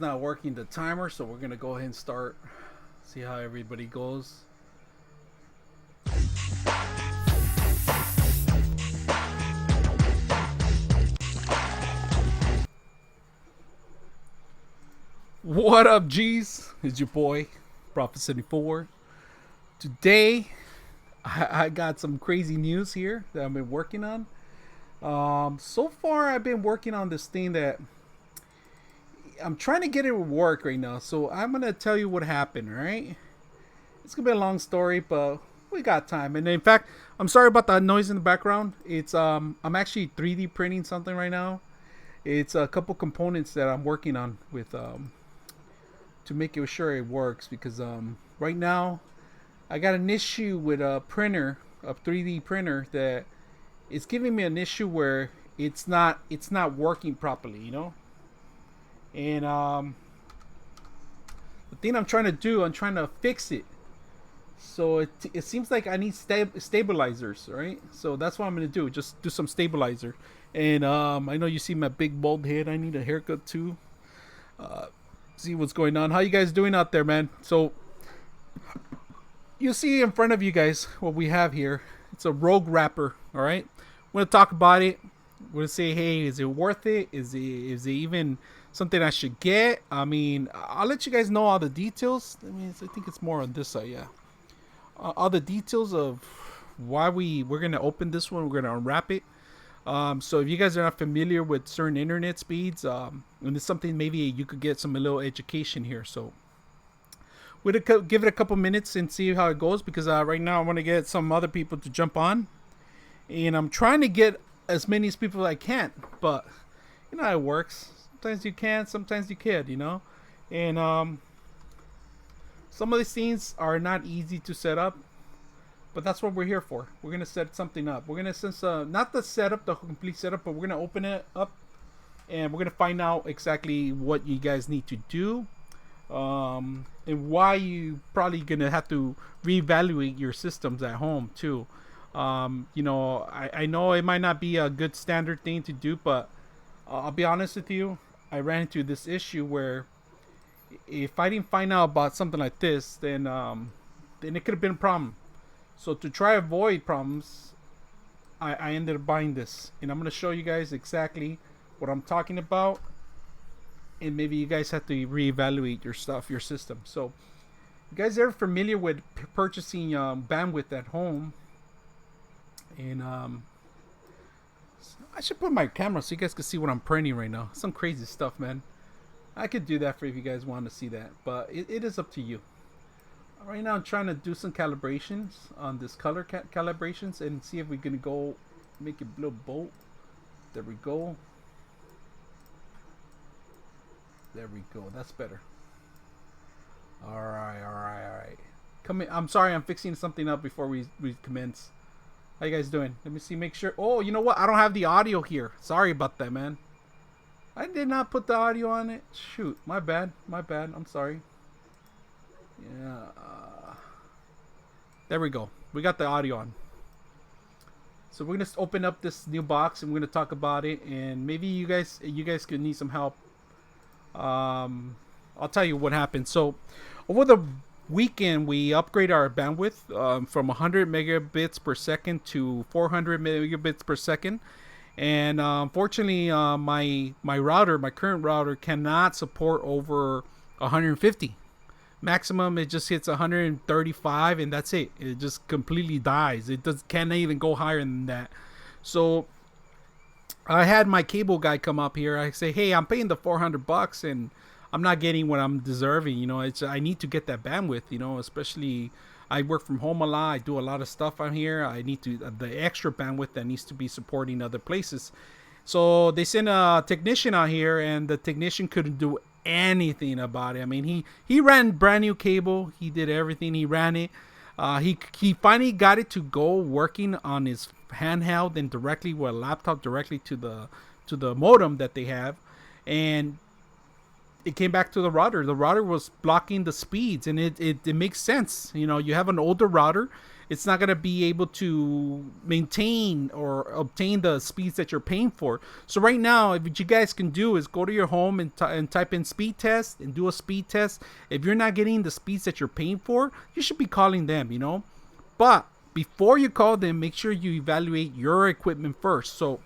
Not working the timer, so we're gonna go ahead and start. See how everybody goes. What up, G's? It's your boy, Prophet74. Today, I got some crazy news here that I've been working on. So far, I've been working on this thing that I'm trying to get it to work right now. So I'm gonna tell you what happened. All right, it's gonna be a long story, but we got time. And in fact, I'm sorry about the noise in the background. It's I'm actually 3D printing something right now. It's a couple components that I'm working on with to make sure it works because right now I got an issue with a printer, a 3D printer that it's giving me an issue where it's not working properly, you know. And the thing I'm trying to do, I'm trying to fix it. So it seems like I need stabilizers, right? So that's what I'm gonna do. Just do some stabilizer. And I know you see my big bald head. I need a haircut too. See what's going on. How you guys doing out there, man? So you see in front of you guys what we have here. It's a ROG Rapture. All right. We're gonna talk about it. We're gonna say, hey, is it worth it? Is it even something I should get? I mean, I'll let you guys know all the details. I mean, I think it's more on this side, yeah. All the details of why we're gonna open this one. We're gonna unwrap it. So if you guys are not familiar with certain internet speeds, and it's something maybe you could get some a little education here. So we'll give it a couple minutes and see how it goes because right now I want to get some other people to jump on, and I'm trying to get as many as people as I can. But you know how it works. Sometimes you can, sometimes you can't. You know, and some of these things are not easy to set up. But that's what we're here for. We're gonna set something up. We're gonna not the setup, the complete setup, but we're gonna open it up, and we're gonna find out exactly what you guys need to do, and why you probably gonna have to reevaluate your systems at home too. You know, I know it might not be a good standard thing to do, but I'll be honest with you. I ran into this issue where if I didn't find out about something like this, then it could have been a problem. So to try avoid problems, I ended up buying this. And I'm going to show you guys exactly what I'm talking about. And maybe you guys have to reevaluate your stuff, your system. So you guys are familiar with purchasing bandwidth at home. And I should put my camera so you guys can see what I'm printing right now. Some crazy stuff, man. I could do that for if you guys want to see that. But it is up to you. Right now I'm trying to do some calibrations on this color calibrations and see if we're gonna go make a little bolt. There we go. There we go. That's better. Alright. Come in. I'm sorry, I'm fixing something up before we commence. How you guys doing? Let me see, make sure. Oh, you know what? I don't have the audio here. Sorry about that, man. I did not put the audio on it. Shoot, my bad. I'm sorry. Yeah, there we go. We got the audio on. So we're gonna open up this new box and we're gonna talk about it. And maybe you guys could need some help. I'll tell you what happened. So over the weekend, we upgrade our bandwidth from 100 megabits per second to 400 megabits per second. And unfortunately, my router, my current router, cannot support over 150. Maximum it just hits 135 and that's it. It just completely dies. It can't even go higher than that. So I had my cable guy come up here. I say, hey, I'm paying the $400 and I'm not getting what I'm deserving. You know, I need to get that bandwidth. You know, especially I work from home a lot. I do a lot of stuff on here. I need to the extra bandwidth that needs to be supporting other places. So they sent a technician out here, and the technician couldn't do anything about it. I mean, he ran brand new cable. He did everything. He ran it. He finally got it to go working on his handheld and directly with a laptop directly to the modem that they have, and it came back to the router. The router was blocking the speeds, and it makes sense. You know, you have an older router, it's not going to be able to maintain or obtain the speeds that you're paying for. So right now, what you guys can do is go to your home and type in speed test and do a speed test. If you're not getting the speeds that you're paying for, you should be calling them, you know. But before you call them, make sure you evaluate your equipment first. So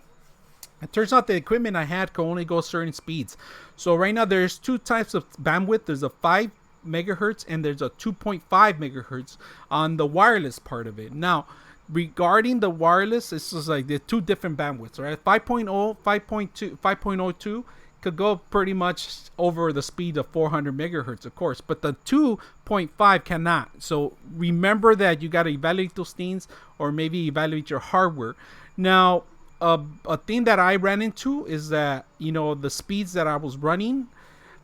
it turns out the equipment I had can only go certain speeds. So right now there's two types of bandwidth. There's a 5 megahertz and there's a 2.5 megahertz on the wireless part of it. Now, regarding the wireless, it's just like the two different bandwidths, right? 5.0, 5.2, 5.02 could go pretty much over the speed of 400 megahertz, of course, but the 2.5 cannot. So remember that you got to evaluate those things, or maybe evaluate your hardware. Now, a thing that I ran into is that, you know, the speeds that I was running,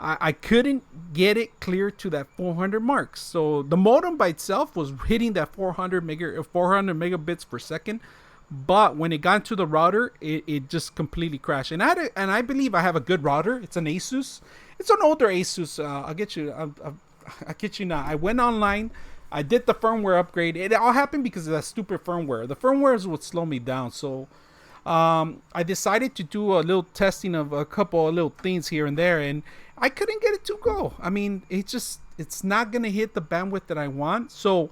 I couldn't get it clear to that 400 mark. So the modem by itself was hitting that 400 megabits per second, but when it got to the router, it just completely crashed. And I believe I have a good router. It's an ASUS. It's an older ASUS. I'll get you. I'll get you now. I went online. I did the firmware upgrade. It all happened because of that stupid firmware. The firmware is what slowed me down. So I decided to do a little testing of a couple of little things here and there, and I couldn't get it to go. I mean, it's not gonna hit the bandwidth that I want. So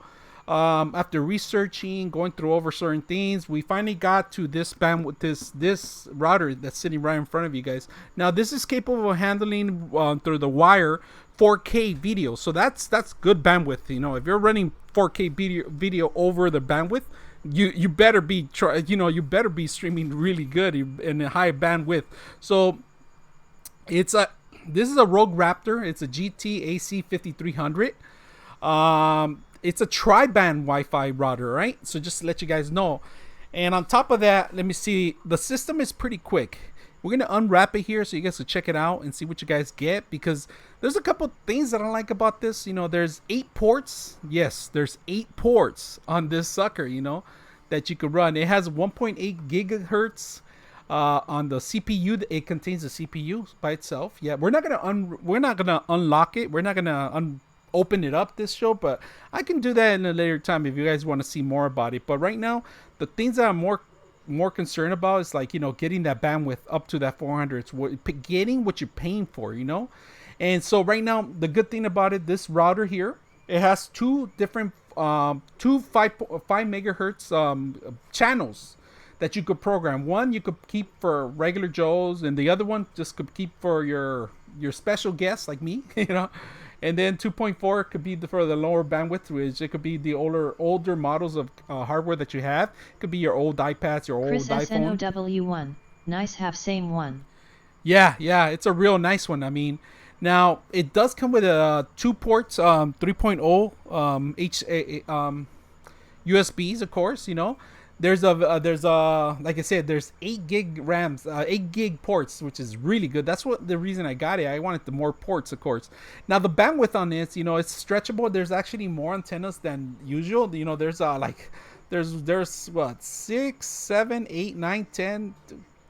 after researching, going through over certain things, we finally got to this bandwidth, this router that's sitting right in front of you guys. Now this is capable of handling through the wire 4K video. So that's good bandwidth. You know, if you're running 4K video over the bandwidth, you better be you better be streaming really good in a high bandwidth. So this is a ROG Rapture. It's a GT AC5300. It's a tri-band Wi-Fi router, right? So just to let you guys know. And on top of that, let me see. The system is pretty quick. We're going to unwrap it here so you guys can check it out and see what you guys get, because there's a couple things that I like about this. You know, there's 8 ports. Yes, there's 8 ports on this sucker, you know, that you could run. It has 1.8 gigahertz on the CPU. It contains the CPU by itself. Yeah, we're not gonna unlock it. We're not gonna open it up this show, but I can do that in a later time if you guys want to see more about it. But right now, the things that I'm more concerned about is, like, you know, getting that bandwidth up to that 400. It's getting what you're paying for, you know. And so right now, the good thing about it, this router here, it has two different 5 megahertz channels that you could program. One you could keep for regular Joes, and the other one just could keep for your special guests like me, you know. And then 2.4 could be for the lower bandwidth, which it could be the older models of hardware that you have. It could be your old iPads, your old iPhone. SNOW1. Nice have same one. Yeah, it's a real nice one. I mean, now it does come with 2 ports, 3.0 USBs, of course, you know. There's like I said, there's 8 gig RAMs, 8 gig ports, which is really good. That's what the reason I got it. I wanted the more ports, of course. Now the bandwidth on this, you know, it's stretchable. There's actually more antennas than usual. You know, there's there's what, 6, 7, 8, 9, 10.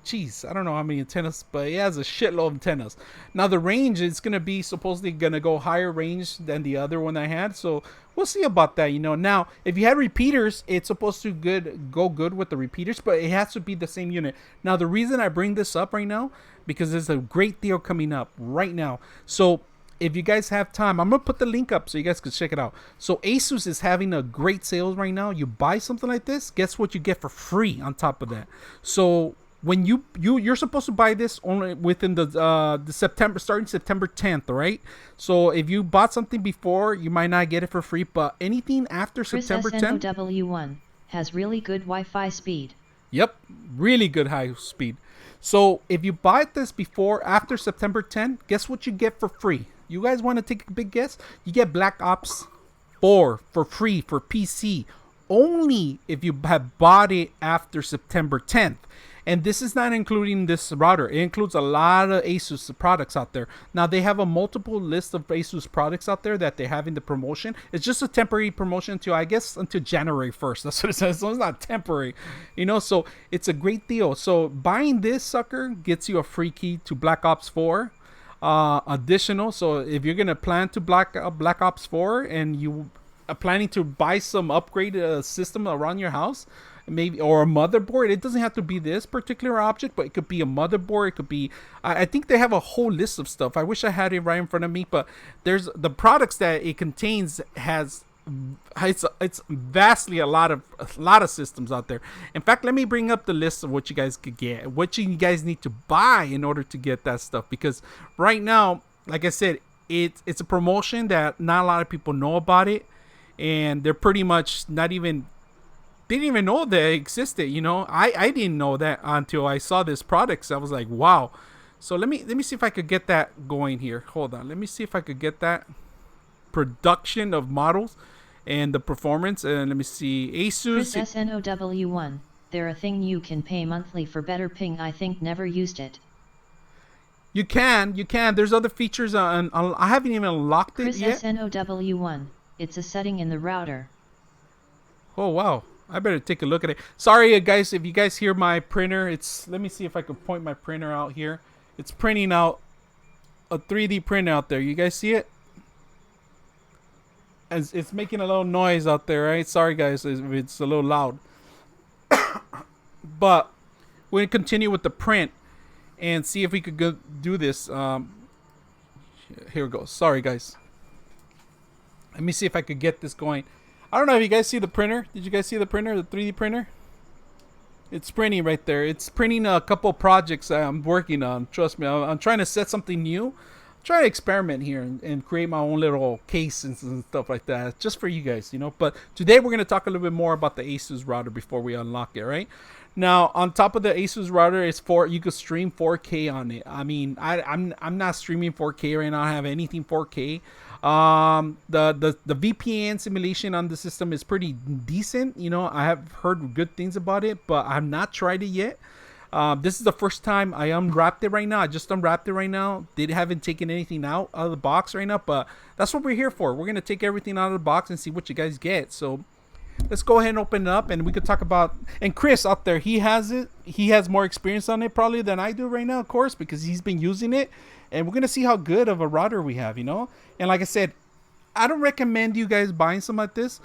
Jeez, I don't know how many antennas, but it has a shitload of antennas. Now the range is supposedly gonna go higher range than the other one I had, so we'll see about that, you know. Now, if you had repeaters, it's supposed to go good with the repeaters, but it has to be the same unit. Now, the reason I bring this up right now, because there's a great deal coming up right now. So if you guys have time, I'm gonna put the link up so you guys can check it out. So ASUS is having a great sales right now. You buy something like this, guess what you get for free on top of that. So when you're supposed to buy this only within the starting September 10th, right? So if you bought something before, you might not get it for free, but anything after September 10th, SNOW1 has really good Wi-Fi speed. Yep, really good high speed. So if you buy this after September 10th, guess what you get for free? You guys want to take a big guess? You get Black Ops 4 for free for PC, only if you have bought it after September 10th. And this is not including this router. It includes a lot of ASUS products out there. Now, they have a multiple list of ASUS products out there that they have in the promotion. It's just a temporary promotion until January 1st. That's what it says. So it's not temporary, you know. So it's a great deal. So buying this sucker gets you a free key to Black Ops 4. additional. So if you're gonna plan to Black Ops 4 and you are planning to buy some upgrade system around your house, maybe, or a motherboard, it doesn't have to be this particular object, but it could be a motherboard. It could be, I think they have a whole list of stuff. I wish I had it right in front of me, but there's the products that it contains has it's vastly a lot of systems out there. In fact, let me bring up the list of what you guys could get, what you guys need to buy in order to get that stuff, because right now, like I said, it's a promotion that not a lot of people know about it, and they're pretty much not even, they didn't even know that it existed. You know, I didn't know that until I saw this product. So I was like, wow. So let me see if I could get that going here. Hold on, let me see if I could get that production of models and the performance. And let me see, ASUS. Chris SNOW1, they're a thing you can pay monthly for better ping. I think never used it. You can. There's other features on I haven't even unlocked it Chris yet. SNOW1, it's a setting in the router. Oh wow, I better take a look at it. Sorry guys, if you guys hear my printer, it's, let me see if I can point my printer out here. It's printing out a 3D print out there. You guys see it? As it's making a little noise out there, right? Sorry guys, it's a little loud. But we're gonna continue with the print and see if we could go do this. Here we go. Sorry guys. Let me see if I could get this going. I don't know if you guys see the printer. Did you guys see the printer, the 3D printer? It's printing right there. It's printing a couple projects I'm working on. Trust me, I'm trying to set something new. Try to experiment here and create my own little cases and stuff like that, just for you guys, you know. But today we're going to talk a little bit more about the ASUS router before we unlock it, right? Now, on top of the ASUS router, you could stream 4K on it. I mean, I'm not streaming 4K right now. I don't have anything 4K. The VPN simulation on the system is pretty decent. You know, I have heard good things about it, but I've not tried it yet. This is the first time I unwrapped it right now. I just unwrapped it right now. They haven't taken anything out of the box right now, but that's what we're here for. We're going to take everything out of the box and see what you guys get. So let's go ahead and open it up, and we could talk about, and Chris out there, he has it. He has more experience on it probably than I do right now, of course, because he's been using it, and we're going to see how good of a router we have, you know? And like I said, I don't recommend you guys buying something like this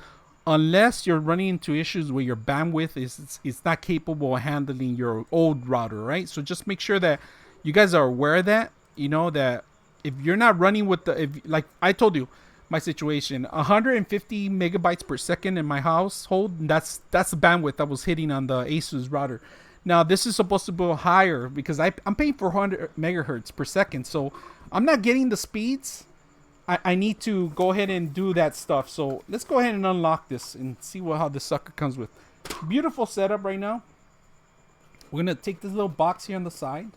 unless you're running into issues where your bandwidth is not capable of handling your old router, right? So just make sure that you guys are aware of that, you know, that if you're not running with like I told you, my situation, 150 megabytes per second in my household, that's the bandwidth I was hitting on the ASUS router. Now this is supposed to go higher because I'm paying 400 megahertz per second, so I'm not getting the speeds. I need to go ahead and do that stuff. So let's go ahead and unlock this and see how this sucker comes with. Beautiful setup right now. We're gonna take this little box here on the side,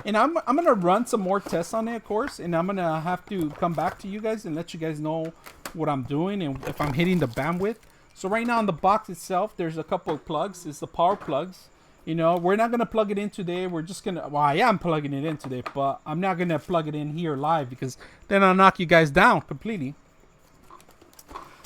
and I'm gonna run some more tests on it, of course, and I'm gonna have to come back to you guys and let you guys know what I'm doing and if I'm hitting the bandwidth. So right now on the box itself, there's a couple of plugs. It's the power plugs. You know, we're not going to plug it in today. We're just going to, well, I am plugging it in today, but I'm not going to plug it in here live because then I'll knock you guys down completely.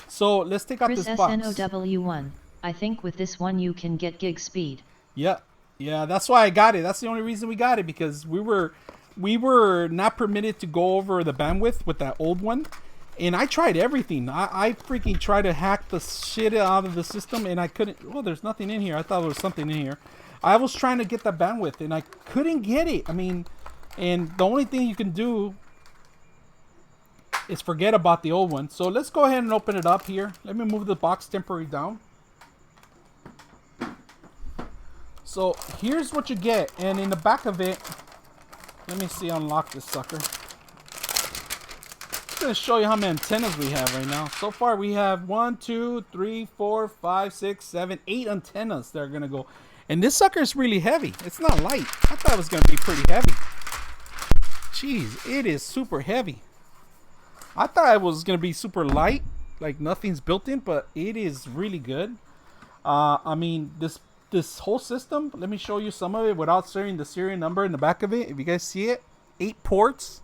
So let's take out Chris this box. SNOW1, I think with this one you can get gig speed. Yeah, that's why I got it. That's the only reason we got it, because we were not permitted to go over the bandwidth with that old one. And I tried everything. I freaking tried to hack the shit out of the system, and I couldn't. Well, there's nothing in here. I thought there was something in here. I was trying to get that bandwidth, and I couldn't get it. I mean, and the only thing you can do is forget about the old one. So let's go ahead and open it up here. Let me move the box temporarily down. So here's what you get, and in the back of it, let me see, unlock this sucker. I'm going to show you how many antennas we have right now. So far we have 1, 2, 3, 4, 5, 6, 7, 8 antennas that are going to go. And this sucker is really heavy. It's not light. I thought it was going to be pretty heavy. Jeez, it is super heavy. I thought it was going to be super light, like nothing's built in, but it is really good. I mean, this whole system, let me show you some of it without sharing the serial number in the back of it. If you guys see it, 8 ports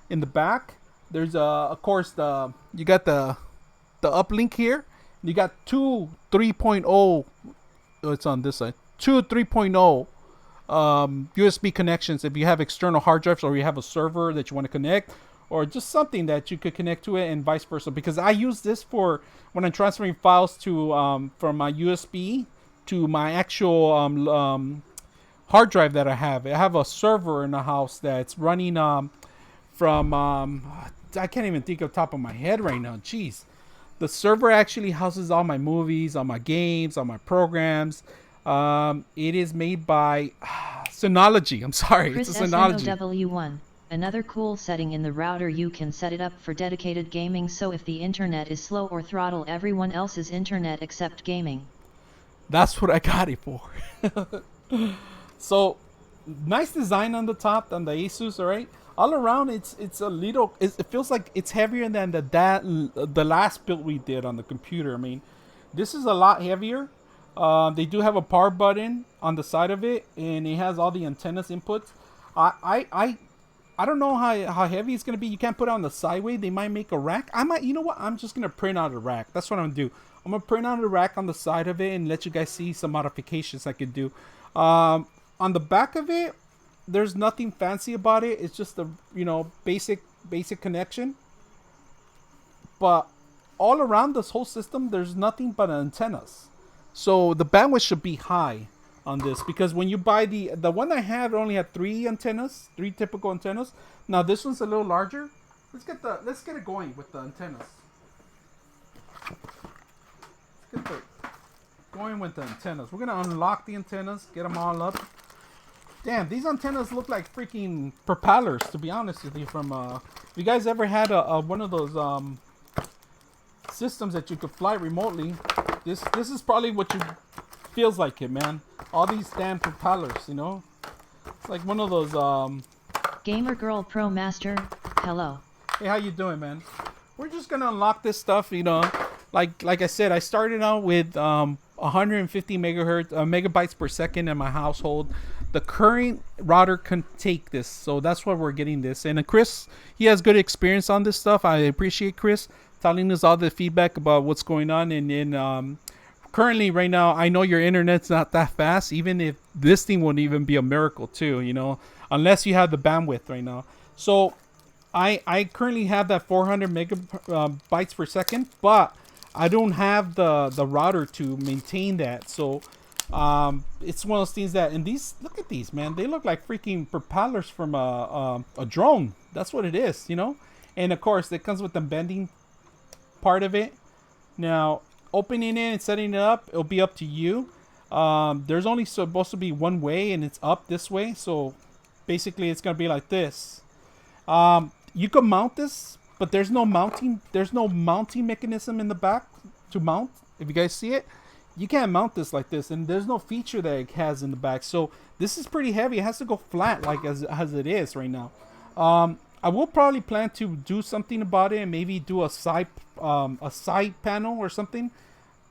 in the back. There's of course you got the uplink here. You got two 3.0. Oh, it's on this side. Two 3.0 USB connections if you have external hard drives or you have a server that you want to connect, or just something that you could connect to it, and vice versa. Because I use this for when I'm transferring files to from my USB to my actual hard drive that I have. I have a server in the house that's running from I can't even think of the top of my head right now. Jeez. The server actually houses all my movies, all my games, all my programs. It is made by Synology. I'm sorry, Chris it's a Synology. SNOW1. Another cool setting in the router, you can set it up for dedicated gaming, so if the internet is slow or throttle everyone else's internet except gaming. That's what I got it for. So, nice design on the top, on the ASUS, alright? All around, it's a little, it feels like it's heavier than the last build we did on the computer. I mean, this is a lot heavier. They do have a power button on the side of it, and it has all the antennas inputs. I don't know how heavy it's gonna be. You can't put it on the sideway. They might make a rack. I might, you know what? I'm just gonna print out a rack. That's what I'm gonna do. I'm gonna print out a rack on the side of it and let you guys see some modifications I could do. On the back of it, there's nothing fancy about it. It's just a basic connection. But all around this whole system, there's nothing but antennas. So the bandwidth should be high on this, because when you buy the one I have, only had three typical antennas. Now this one's a little larger. Let's get it going with the antennas. Let's get going with the antennas. We're gonna unlock the antennas, get them all up. Damn, these antennas look like freaking propellers, to be honest with you. From if you guys ever had one of those systems that you could fly remotely, this is probably what you feels like it, man. All these damn propellers, you know. It's like one of those Gamer Girl Pro Master, hello. Hey, how you doing, man? We're just gonna unlock this stuff, you know. Like I said, I started out with 150 megabytes per second in my household. The current router can take this, so that's why we're getting this. And Chris, he has good experience on this stuff. I appreciate Chris telling us all the feedback about what's going on. And currently, right now, I know your internet's not that fast. Even if this thing wouldn't even be a miracle too, you know, unless you have the bandwidth right now. So I currently have that 400 megabytes per second, but I don't have the router to maintain that. So it's one of those things that, and these, look at these, man, they look like freaking propellers from a drone. That's what it is, you know. And of course it comes with the bending part of it. Now opening it and setting it up, it'll be up to you. There's only supposed to be one way, and it's up this way. So basically it's gonna be like this. You can mount this, but there's no mounting mechanism in the back to mount. If you guys see it, you can't mount this like this, and there's no feature that it has in the back. So this is pretty heavy. It has to go flat, like as it is right now. I will probably plan to do something about it and maybe do a side panel or something,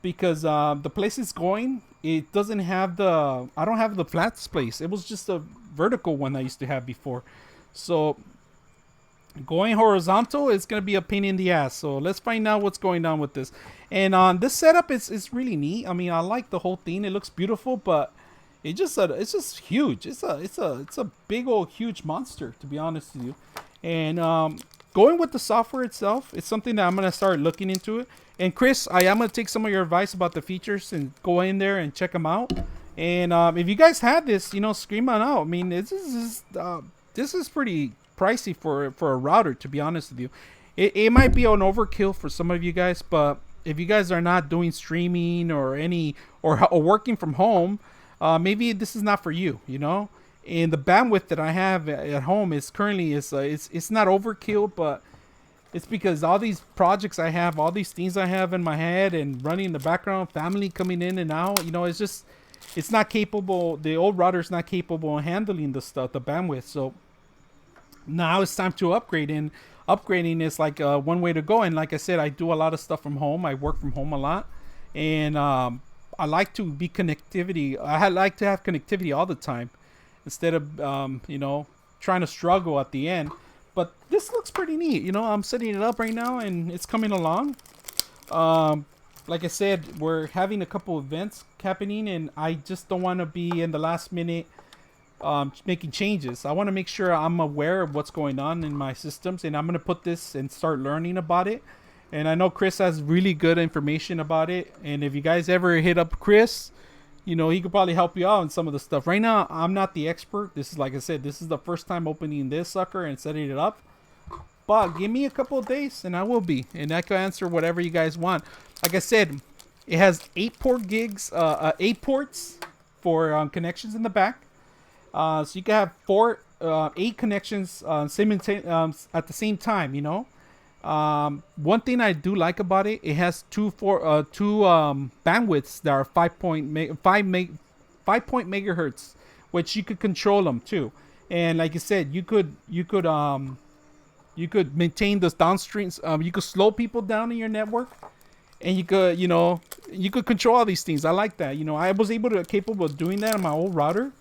because the place it's going, it doesn't have I don't have the flat space. It was just a vertical one I used to have before. So going horizontal is going to be a pain in the ass. So let's find out what's going on with this. And this setup is really neat. I mean, I like the whole thing. It looks beautiful, but it's just huge. It's a big old huge monster, to be honest with you. And going with the software itself, it's something that I'm going to start looking into it. And Chris, I am going to take some of your advice about the features and go in there and check them out. And if you guys have this, you know, scream on out. I mean, this is pretty pricey for a router, to be honest with you. It might be an overkill for some of you guys, but if you guys are not doing streaming or working from home, maybe this is not for you, you know. And the bandwidth that I have at home is currently it's not overkill, but it's because all these projects I have, all these things I have in my head and running in the background, family coming in and out, you know, it's not capable. The old router's not capable of handling the stuff, the bandwidth. So now it's time to upgrade, and upgrading is like one way to go. And like I said, I do a lot of stuff from home. I work from home a lot, and I like to be connectivity. I like to have connectivity all the time, instead of trying to struggle at the end. But this looks pretty neat. You know, I'm setting it up right now, and it's coming along. Like I said, we're having a couple events happening, and I just don't want to be in the last minute making changes. I want to make sure I'm aware of what's going on in my systems, and I'm going to put this and start learning about it. And I know Chris has really good information about it. And if you guys ever hit up Chris, you know, he could probably help you out on some of the stuff. Right now, I'm not the expert. This is, like I said, this is the first time opening this sucker and setting it up. But give me a couple of days and I will be. And I can answer whatever you guys want. Like I said, it has 8 ports for connections in the back. So you can have 8 connections at the same time, you know. One thing I do like about it, it has two bandwidths that are 5 megahertz, which you could control them too. And like you said, you could maintain those downstreams. You could slow people down in your network, and you could control all these things. I like that. You know, I was capable of doing that on my old router.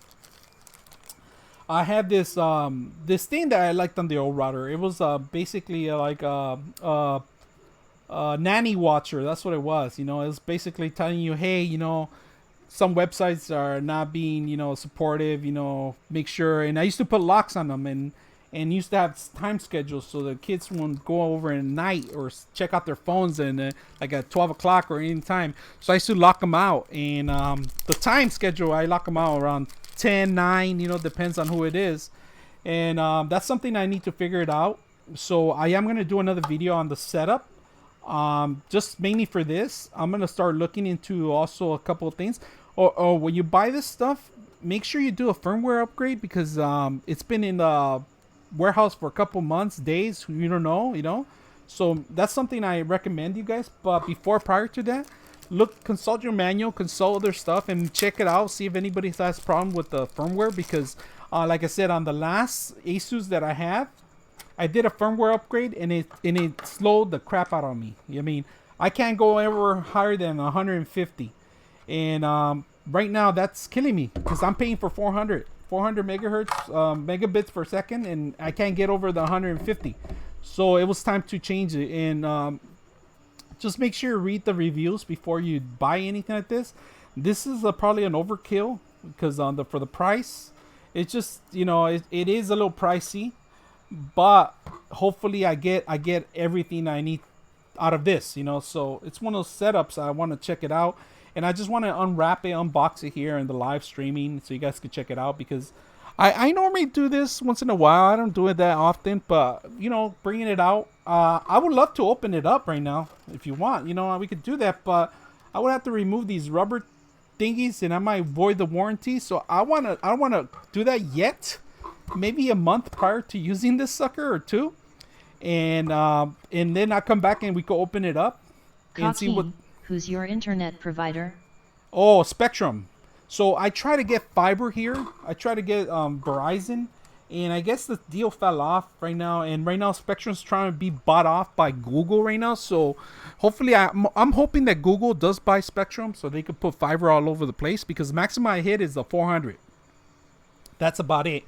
I had this thing that I liked on the old router. It was basically like a nanny watcher. That's what it was. You know, it was basically telling you, hey, you know, some websites are not being, you know, supportive. You know, make sure. And I used to put locks on them and used to have time schedules so the kids won't go over at night or check out their phones and like at 12 o'clock or any time. So I used to lock them out. And the time schedule, I lock them out around 10, 9, you know, depends on who it is. And that's something I need to figure it out. So I am going to do another video on the setup. Just mainly for this. I'm going to start looking into also a couple of things. Or when you buy this stuff, make sure you do a firmware upgrade because it's been in the warehouse for a couple months, days, you don't know, you know. So that's something I recommend you guys. But prior to that, consult your manual, consult other stuff, and check it out. See if anybody has a problem with the firmware because, like I said, on the last ASUS that I have, I did a firmware upgrade and it slowed the crap out on me. I mean, I can't go ever higher than 150, and right now that's killing me because I'm paying for 400 megahertz megabits per second, and I can't get over the 150. So it was time to change it, and just make sure you read the reviews before you buy anything like this. This is probably an overkill because for the price, it's just, you know, it is a little pricey, but hopefully I get everything I need out of this, you know. So it's one of those setups I want to check it out, and I just want to unbox it here in the live streaming so you guys can check it out because I normally do this once in a while. I don't do it that often, but, you know, bringing it out. I would love to open it up right now if you want. You know, we could do that, but I would have to remove these rubber thingies, and I might void the warranty. So I don't want to do that yet. Maybe a month prior to using this sucker or two, and then I come back and we can open it up and see what. Who's your internet provider? Oh, Spectrum. So I try to get fiber here. I try to get Verizon, and I guess the deal fell off right now. And right now Spectrum's trying to be bought off by Google right now. So hopefully I'm hoping that Google does buy Spectrum so they could put fiber all over the place because maximum I hit is the 400. That's about it.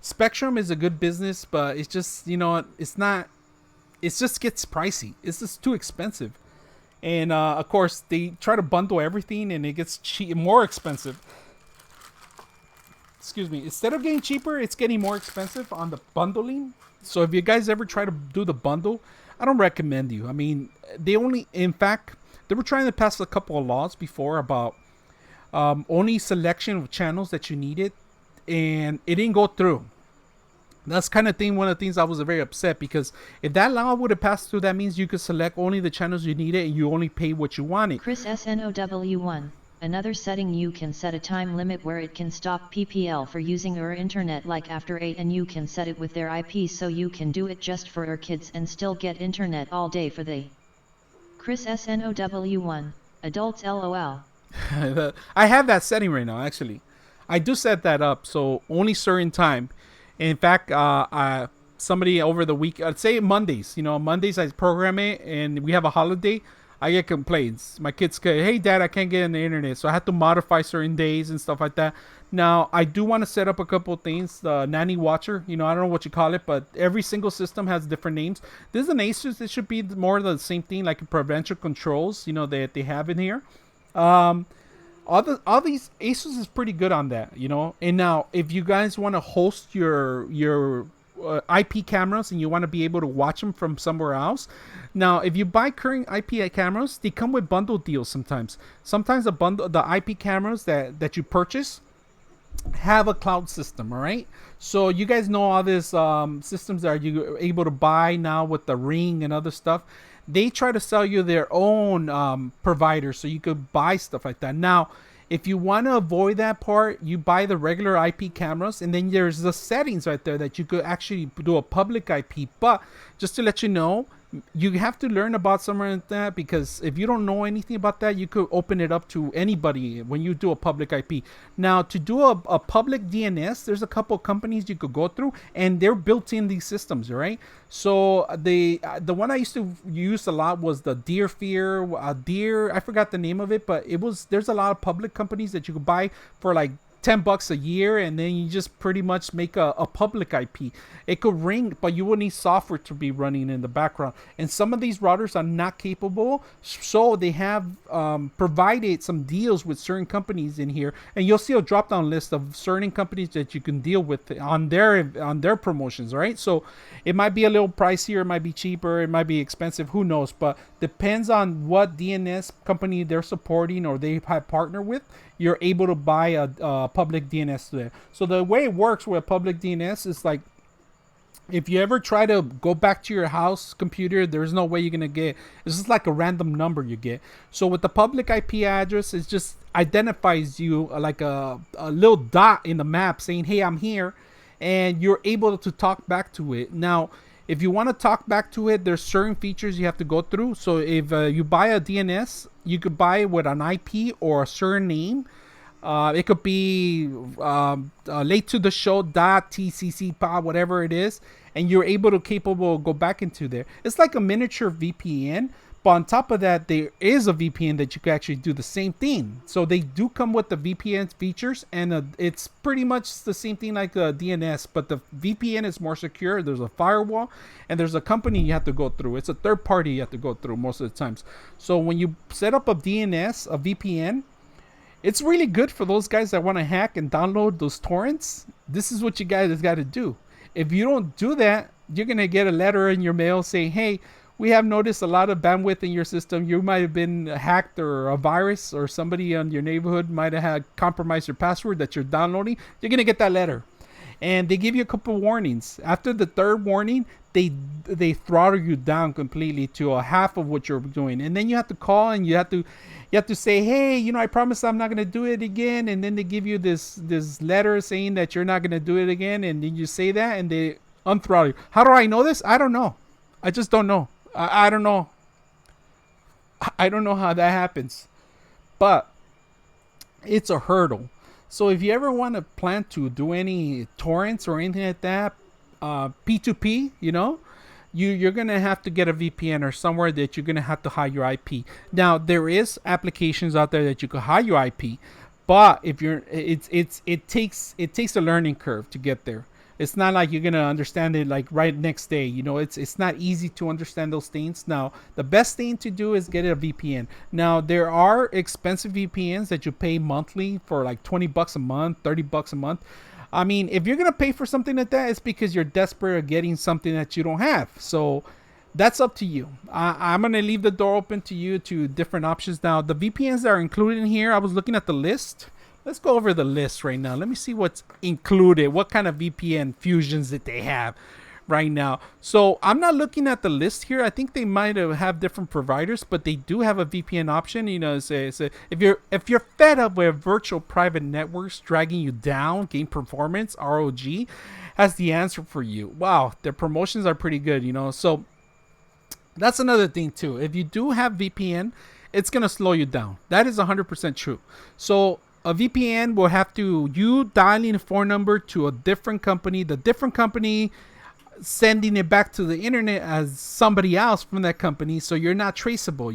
Spectrum is a good business, but it's just, you know, it's not. It just gets pricey. It's just too expensive. And of course, they try to bundle everything, and it gets more expensive. Excuse me. Instead of getting cheaper, it's getting more expensive on the bundling. So if you guys ever try to do the bundle, I don't recommend you. I mean, in fact, they were trying to pass a couple of laws before about only selection of channels that you needed, and it didn't go through. That's kind of one of the things I was very upset because if that law would have passed through, that means you could select only the channels you needed and you only pay what you wanted. Chris SNOW1. Another setting, you can set a time limit where it can stop PPL for using your internet like after 8, and you can set it with their IP so you can do it just for your kids and still get internet all day for the Chris SNOW1. Adults LOL. I have that setting right now, actually. I do set that up so only certain time. In fact, somebody over the week, I'd say Mondays, you know, Mondays I program it and we have a holiday, I get complaints. My kids say, hey, Dad, I can't get on the internet. So I have to modify certain days and stuff like that. Now, I do want to set up a couple of things. The nanny watcher, you know, I don't know what you call it, but every single system has different names. This is an ASUS. It should be more of the same thing, like prevention controls, you know, that they have in here. All these ASUS is pretty good on that, you know. And now, if you guys want to host your IP cameras and you want to be able to watch them from somewhere else, now if you buy current IP cameras, they come with bundle deals sometimes. Sometimes the IP cameras that you purchase have a cloud system, all right? So you guys know all these systems that you able to buy now with the Ring and other stuff. They try to sell you their own provider so you could buy stuff like that. Now, if you want to avoid that part, you buy the regular IP cameras, and then there's the settings right there that you could actually do a public IP. But just to let you know, you have to learn about something like that, because if you don't know anything about that, you could open it up to anybody when you do a public IP. Now, to do a public DNS, there's a couple of companies you could go through, and they're built in these systems, right? So the one I used to use a lot was the I forgot the name of it, but there's a lot of public companies that you could buy for like $10 a year, and then you just pretty much make a public IP. It could ring, but you will need software to be running in the background. And some of these routers are not capable, so they have provided some deals with certain companies in here, and you'll see a drop-down list of certain companies that you can deal with on their promotions, right? So it might be a little pricier, it might be cheaper, it might be expensive, who knows? But depends on what DNS company they're supporting or they have partnered with. You're able to buy a public DNS there. So the way it works with a public DNS is like, if you ever try to go back to your house computer, there's no way you're gonna get. It's just like a random number you get. So with the public IP address, it just identifies you like a little dot in the map saying, "Hey, I'm here," and you're able to talk back to it. Now, if you want to talk back to it, there's certain features you have to go through. So if you buy a DNS, you could buy it with an IP or a certain name. It could be late to the show .tcc pod, whatever it is, and you're capable of go back into there. It's like a miniature VPN, but on top of that, there is a VPN that you can actually do the same thing. So they do come with the VPN features, and it's pretty much the same thing like the DNS, but the VPN is more secure. There's a firewall, and there's a company you have to go through. It's a third party you have to go through most of the times. So when you set up a DNS, a VPN, it's really good for those guys that want to hack and download those torrents. This is what you guys got to do. If you don't do that, you're going to get a letter in your mail saying, "Hey, we have noticed a lot of bandwidth in your system. You might have been hacked, or a virus or somebody in your neighborhood might have had compromised your password that you're downloading." You're going to get that letter. And they give you a couple warnings. After the third warning, they throttle you down completely to a half of what you're doing. And then you have to call, and you have to say, "Hey, I promise I'm not going to do it again." And then they give you this letter saying that you're not going to do it again. And then you say that, and they unthrottle you. How do I know this? I don't know. I just don't know. I don't know. I don't know how that happens. But it's a hurdle. So if you ever want to plan to do any torrents or anything like that, P2P, you're going to have to get a VPN or somewhere that you're going to have to hide your IP. Now, there is applications out there that you could hide your IP, but if it takes a learning curve to get there. It's not like you're going to understand it like right next day. It's not easy to understand those things. Now, the best thing to do is get a VPN. Now, there are expensive VPNs that you pay monthly for like $20 a month, $30 a month. I mean, if you're going to pay for something like that, it's because you're desperate at getting something that you don't have. So that's up to you. I'm going to leave the door open to you to different options. Now, the VPNs that are included in here, I was looking at the list. Let's go over the list right now. Let me see what's included. What kind of VPN fusions that they have right now. So I'm not looking at the list here. I think they might have different providers, but they do have a VPN option. If you're fed up with virtual private networks dragging you down, game performance, ROG has the answer for you. Wow, their promotions are pretty good. So that's another thing too. If you do have VPN, it's gonna slow you down. That is 100% true. So a VPN will have you dialing a phone number to a different company, the different company sending it back to the internet as somebody else from that company, so you're not traceable,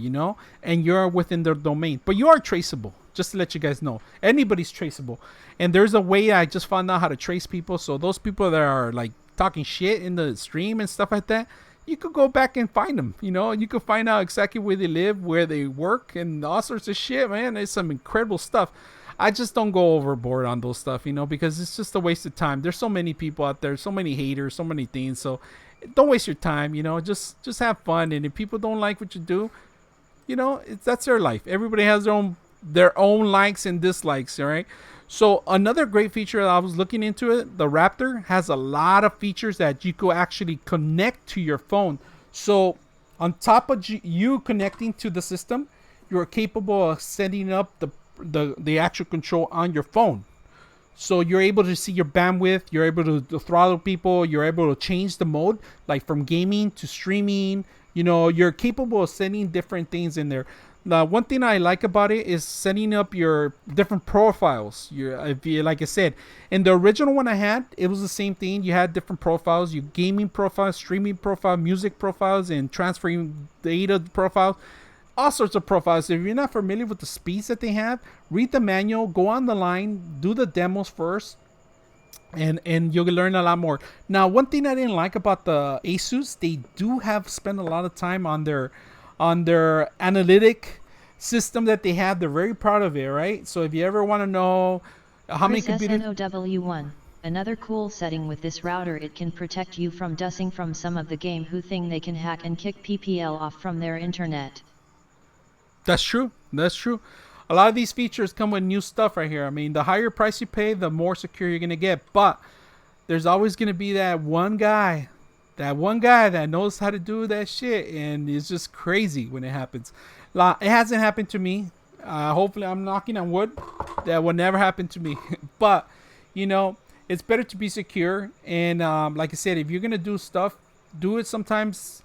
and you're within their domain. But you are traceable, just to let you guys know. Anybody's traceable. And there's a way I just found out how to trace people. So those people that are like talking shit in the stream and stuff like that, you could go back and find them. You know, you could find out exactly where they live, where they work, and all sorts of shit, man. It's some incredible stuff. I just don't go overboard on those stuff, you know, because it's just a waste of time. There's so many people out there, so many haters, so many things. So don't waste your time, you know. Just have fun. And if people don't like what you do, you know, that's their life. Everybody has their own likes and dislikes, all right? So another great feature that I was looking into it, the Rapture has a lot of features that you could actually connect to your phone. So on top of you connecting to the system, you're capable of setting up the actual control on your phone. So you're able to see your bandwidth, you're able to throttle people, you're able to change the mode, like from gaming to streaming. You know, you're capable of setting different things in there. Now, one thing I like about it is setting up your different profiles. Like I said, in the original one I had, it was the same thing. You had different profiles, you gaming profiles, streaming profiles, music profiles, and transferring data profiles. All sorts of profiles. If you're not familiar with the speeds that they have, read the manual, go on the line, do the demos first, and you'll learn a lot more. Now, one thing I didn't like about the ASUS, they do have spent a lot of time on their analytic system that they have. They're very proud of it, right? So if you ever want to know how many computers... SNOW1. Another cool setting with this router, it can protect you from dusing from some of the game who think they can hack and kick PPL off from their internet. That's true. That's true. A lot of these features come with new stuff right here. I mean, the higher price you pay, the more secure you're going to get. But there's always going to be that one guy that knows how to do that shit. And it's just crazy when it happens. It hasn't happened to me. Hopefully, I'm knocking on wood. That will never happen to me. But, you know, it's better to be secure. And like I said, if you're going to do stuff, do it sometimes.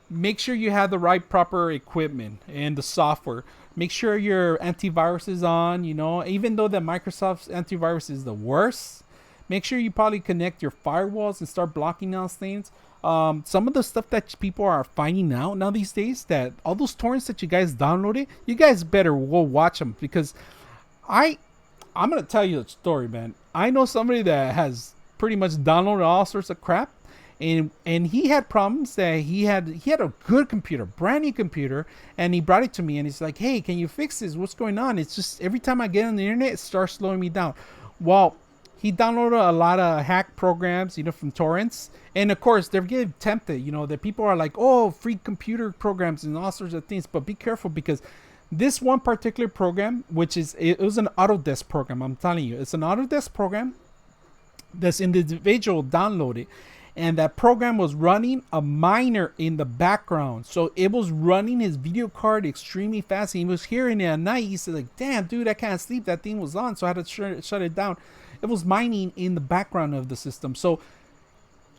Make sure you have the right proper equipment and the software. Make sure your antivirus is on, you know, even though the Microsoft's antivirus is the worst, make sure you probably connect your firewalls and start blocking those things. Some of the stuff that people are finding out now these days, that all those torrents that you guys downloaded, you guys better go watch them, because I'm going to tell you a story, man. I know somebody that has pretty much downloaded all sorts of crap. And he had problems that he had a good computer, brand new computer, and he brought it to me and he's like, hey, can you fix this? What's going on? It's just every time I get on the internet, it starts slowing me down. Well, he downloaded a lot of hack programs, you know, from torrents. And of course, they're getting tempted, you know, that people are like, oh, free computer programs and all sorts of things. But be careful, because this one particular program, it was an Autodesk program, I'm telling you, it's an Autodesk program that's individual downloaded. And that program was running a miner in the background. So it was running his video card extremely fast. And he was hearing it at night. He said, like, damn, dude, I can't sleep. That thing was on. So I had to shut it down. It was mining in the background of the system. So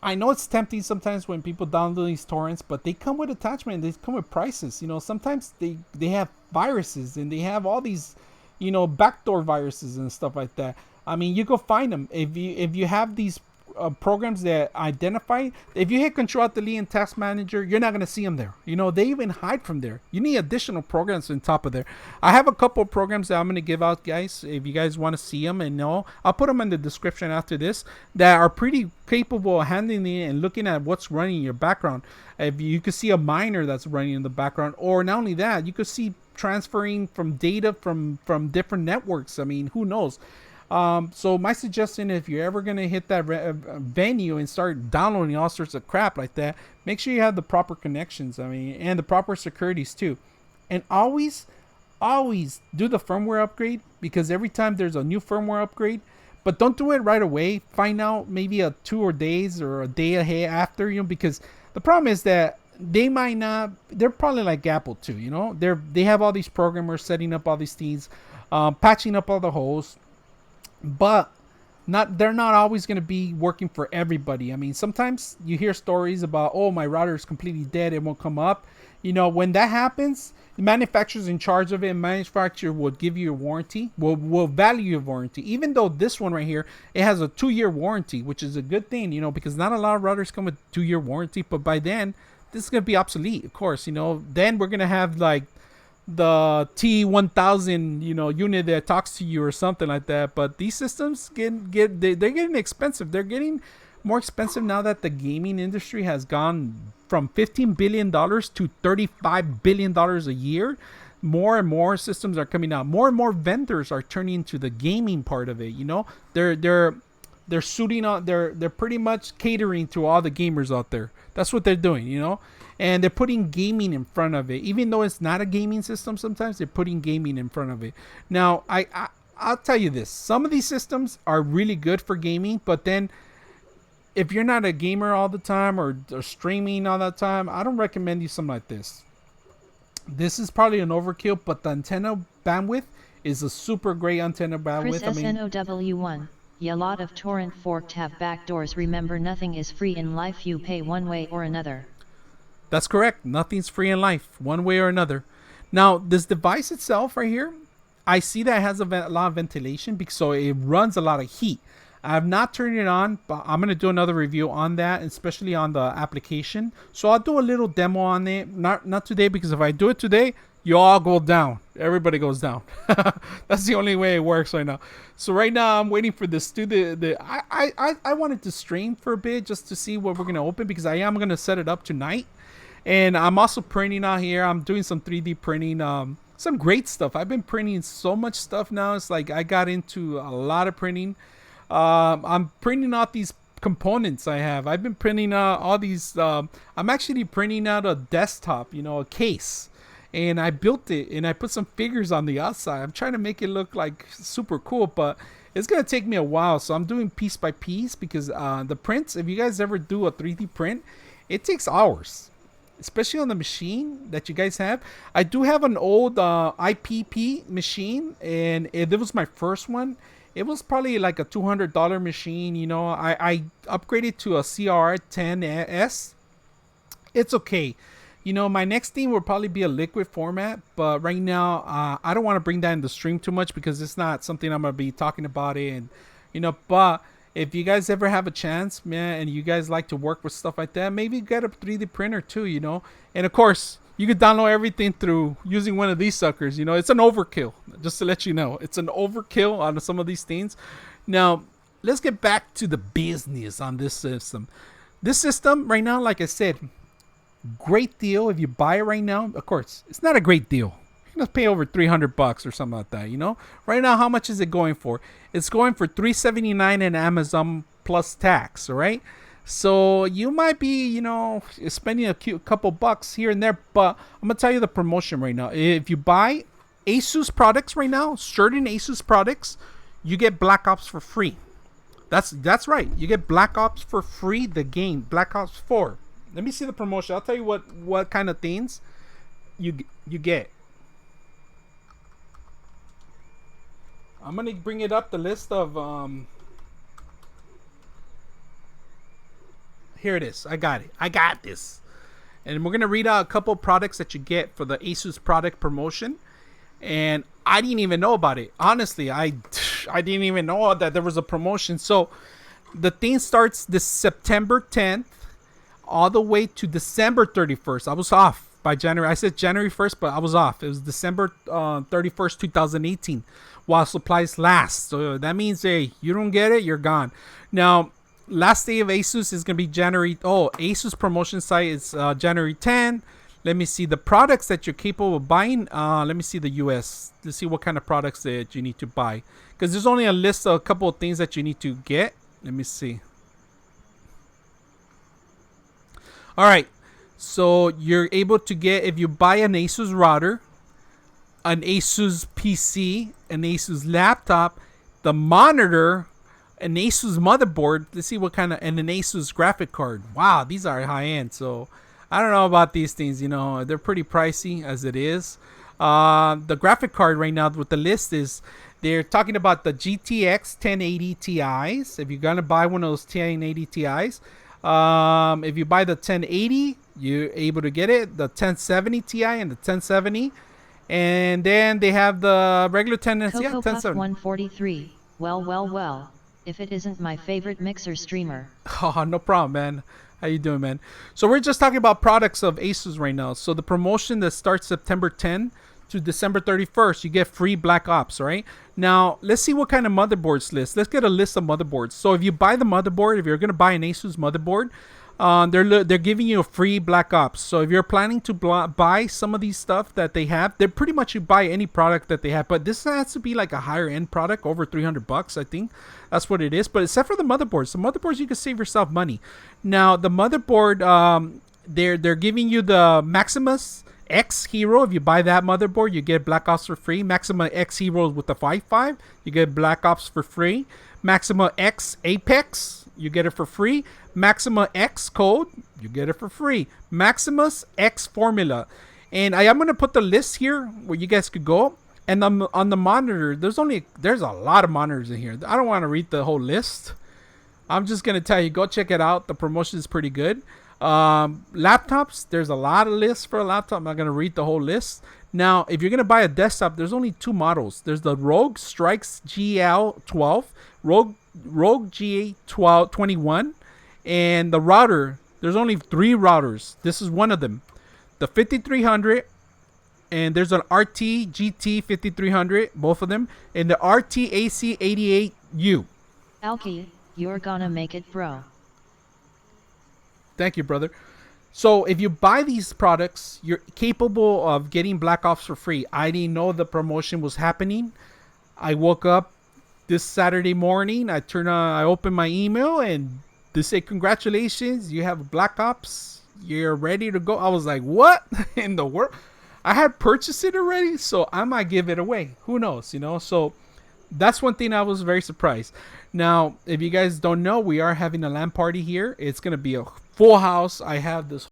I know it's tempting sometimes when people download these torrents, but they come with attachment. They come with prices. You know, sometimes they have viruses and they have all these, you know, backdoor viruses and stuff like that. I mean, you go find them. If you have these programs that identify, if you hit Control-Alt-Delete in Task Manager, you're not going to see them there. You know, they even hide from there. You need additional programs on top of there. I have a couple of programs that I'm going to give out, guys. If you guys want to see them and know, I'll put them in the description after this, that are pretty capable of handling it and looking at what's running in your background. If you could see a miner that's running in the background, or not only that, you could see transferring from data from different networks. I mean, who knows? So my suggestion, if you're ever going to hit that venue and start downloading all sorts of crap like that, make sure you have the proper connections, I mean, and the proper securities too. And always do the firmware upgrade, because every time there's a new firmware upgrade, but don't do it right away. Find out maybe 2 or days or a day ahead after, you know, because the problem is that they might not, they're probably like Apple too, you know, they have all these programmers setting up all these things, patching up all the holes. But they're not always going to be working for everybody. I mean, sometimes you hear stories about, oh, my router is completely dead, it won't come up. You know, when that happens, the manufacturer's in charge of it, and manufacturer will give you a warranty, will value your warranty. Even though this one right here, it has a 2-year warranty, which is a good thing, you know, because not a lot of routers come with 2-year warranty. But by then, this is going to be obsolete, of course, you know. Then we're going to have like the T1000, you know, unit that talks to you or something like that. But these systems they're getting expensive. They're getting more expensive now that the gaming industry has gone from $15 billion to $35 billion a year. More and more systems are coming out. More and more vendors are turning into the gaming part of it. You know, they're suiting on. They're pretty much catering to all the gamers out there. That's what they're doing. You know, and they're putting gaming in front of it, even though it's not a gaming system. Sometimes they're putting gaming in front of it. Now, I'll tell you this: some of these systems are really good for gaming, but then if you're not a gamer all the time or streaming all that time, I don't recommend you something like this. This is probably an overkill, but the antenna bandwidth is a super great antenna bandwidth. Chris SNOW1. Yeah, lot of torrent forked have backdoors. Remember, nothing is free in life. You pay one way or another. That's correct. Nothing's free in life, one way or another. Now, this device itself right here, I see that it has a lot of ventilation, because so it runs a lot of heat. I have not turned it on, but I'm going to do another review on that, especially on the application. So I'll do a little demo on it. Not today, because if I do it today, you all go down. Everybody goes down. That's the only way it works right now. So right now I'm waiting for this. I wanted to stream for a bit just to see what we're going to open, because I am going to set it up tonight. And I'm also printing out here. I'm doing some 3D printing. Some great stuff. I've been printing so much stuff now. It's like I got into a lot of printing. I'm printing out these components I have. I've been printing out all these. I'm actually printing out a desktop, a case. And I built it, and I put some figures on the outside. I'm trying to make it look like super cool, but it's going to take me a while. So I'm doing piece by piece, because the prints, if you guys ever do a 3D print, it takes hours. Especially on the machine that you guys have. I do have an old IPP machine, and it was my first one. It was probably like a $200 machine. I upgraded to a CR10S. It's okay. My next thing will probably be a liquid format, but right now I don't want to bring that in the stream too much, because it's not something I'm gonna be talking about it. And but if you guys ever have a chance, man, and you guys like to work with stuff like that, maybe get a 3D printer too. And of course, you can download everything through using one of these suckers. It's an overkill, just to let you know. It's an overkill on some of these things. Now, let's get back to the business on this system. This system right now, like I said, great deal if you buy it right now. Of course, it's not a great deal. You're going to pay over $300 or something like that, Right now, how much is it going for? It's going for $379 in Amazon plus tax, all right? So you might be, spending a couple bucks here and there, but I'm going to tell you the promotion right now. If you buy ASUS products right now, certain ASUS products, you get Black Ops for free. That's right. You get Black Ops for free, the game, Black Ops 4. Let me see the promotion. I'll tell you what kind of things you get. I'm going to bring it up, the list of... Here it is. I got it. I got this. And we're going to read out a couple products that you get for the ASUS product promotion. And I didn't even know about it. Honestly, I didn't even know that there was a promotion. So the thing starts this September 10th all the way to December 31st. I was off by January. I said January 1st, but I was off. It was December 31st, 2018, while supplies last. So that means, hey, you don't get it, you're gone. Now, last day of ASUS is going to be January. ASUS promotion site is January 10. Let me see the products that you're capable of buying. Let me see the US. Let's see what kind of products that you need to buy. Because there's only a list of a couple of things that you need to get. Let me see. All right. So you're able to get, if you buy an ASUS router, an ASUS PC, an ASUS laptop, the monitor, an ASUS motherboard. Let's see what kind of, and an ASUS graphic card. Wow, these are high end. So I don't know about these things. They're pretty pricey as it is. The graphic card right now with the list is, they're talking about the GTX 1080 Ti's. If you're gonna buy one of those 1080 Ti's, if you buy the 1080, you're able to get it. The 1070 Ti and the 1070. And then they have the regular 1070. Coco Puff 143. Well. If it isn't my favorite mixer streamer. Oh, no problem, man. How you doing, man? So we're just talking about products of ASUS right now. So the promotion that starts September 10 to December 31st, you get free Black Ops, right? Now, let's see what kind of motherboards list. Let's get a list of motherboards. So if you buy the motherboard, if you're going to buy an ASUS motherboard, they're giving you a free Black Ops. So if you're planning to buy some of these stuff that they have, they're pretty much you buy any product that they have. But this has to be like a higher end product, over $300, I think. That's what it is. But except for the motherboards you can save yourself money. Now the motherboard, they're giving you the Maximus X Hero. If you buy that motherboard, you get Black Ops for free. Maxima X Hero with the 5.5, you get Black Ops for free. Maxima X Apex, you get it for free. Maxima X Code, you get it for free. Maximus X Formula. And I am going to put the list here where you guys could go. And on the monitor, there's a lot of monitors in here. I don't want to read the whole list. I'm just going to tell you, go check it out. The promotion is pretty good. Laptops, there's a lot of lists for a laptop. I'm not going to read the whole list. Now, if you're going to buy a desktop, there's only two models. There's the ROG Strix GL12, ROG GA21, and the router. There's only 3 routers. This is one of them. The 5300, and there's an RT GT 5300, both of them, and the RT AC88U. Alki, you're gonna make it, bro. Thank you, brother. So if you buy these products, you're capable of getting Black Ops for free. I didn't know the promotion was happening. I woke up this Saturday morning. I opened my email and they say, congratulations, you have Black Ops. You're ready to go. I was like, what in the world? I had purchased it already, so I might give it away. Who knows, So that's one thing I was very surprised. Now, if you guys don't know, we are having a LAN party here. It's going to be a full house. I have this